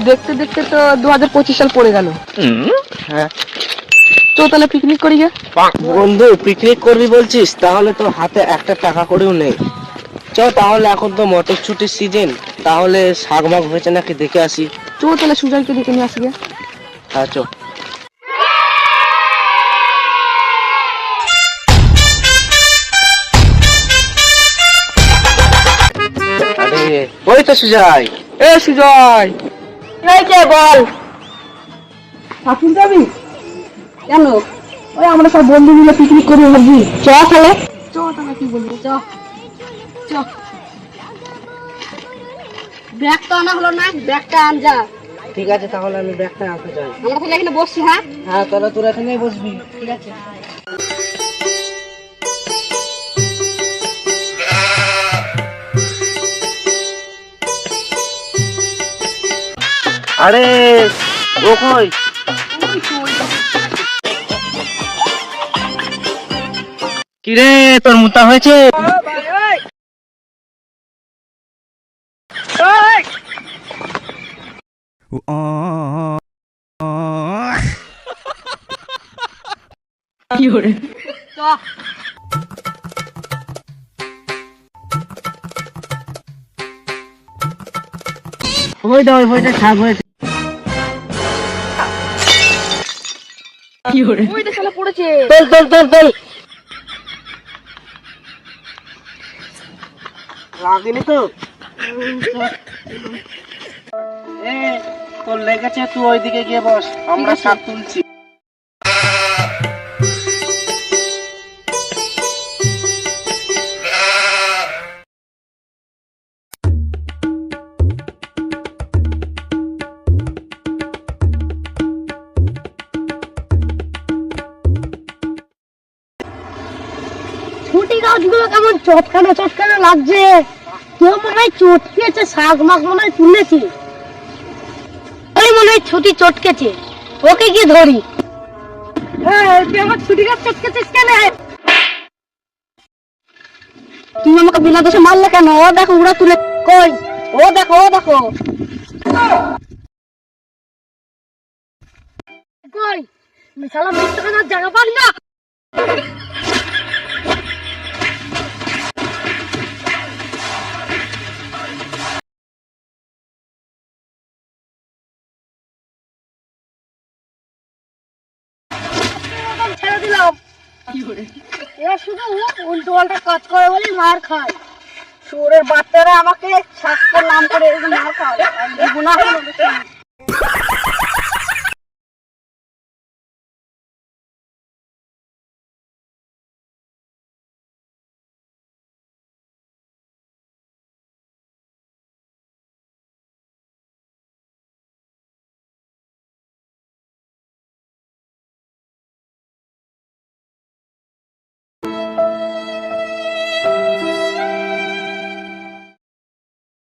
দেখতে দেখতে তো 2025 সাল পড়ে গেল। হ্যাঁ তো তাহলে পিকনিক করি গে। বন্ধু, পিকনিক করবি বলছিস? তাহলে তো হাতে একটা টাকা করেও নেই। চ তাহলে, এখন তো মটরশুটির সিজন, তাহলে শাক মাগ হয়েছে নাকি দেখে আসি। তো তাহলে সুজয়কে ডেকে নিয়ে আসি গে। হ্যাঁ চ। আরে ওই তো সুজয়। এ সুজয়, এই কে বল। আসুন যাবি কেন? ওই আমরা সব বন্ধু মিলে পিকনিক করবো ভাবছি। চ তাহলে। চ তাহলে, কি বলবি? চ চ। ব্যাগ তো আনা হলো না, ব্যাগটা আন যা। ঠিক আছে, তাহলে আমি ব্যাগটা আনতে চাই। আমরা তাহলে এখানে বসছি। হ্যাঁ হ্যাঁ, তাহলে তোর এখানেই বসবি। ঠিক আছে। আরে ও কই? কিরে, তোর মুতা হয়েছে? কি করে? চ। ওইটা ওই বইটা ছাপ হয়েছে। কি করে? ওইটা শালা পড়েছে। তোল তোল তোল তোল। লাগেনি তো? এ তোর লেগেছে, তুই ওইদিকে গিয়ে বস, আমরা শাক তুলছি। ছুটি গাছগুলো কেমন চটকানো চটকানো লাগছে। কেউ মনে হয় চটকেছে, শাক মাক মনে হয় তুলেছে। ওই মনে হয় ছুটি চটকেছে, ওকে গিয়ে ধরি। তুই আমার ছুটি গাছ চটকেছিস কেন? তুই আমাকে বিনা দোষে মারলে কেন? ও দেখো উড়া তুলে। কই? ও দেখো, ও দেখো। কই মিশালা মিথ্যা কেনার জায়গা পাস না। ছেড়ে দিলাম। এরা শুধু উল্টো পাল্টা কাজ করে বলে মার খায়। শুয়োরের বাচ্চারা আমাকে শাস্ত্রের নাম করে মার খায়। গুনাহ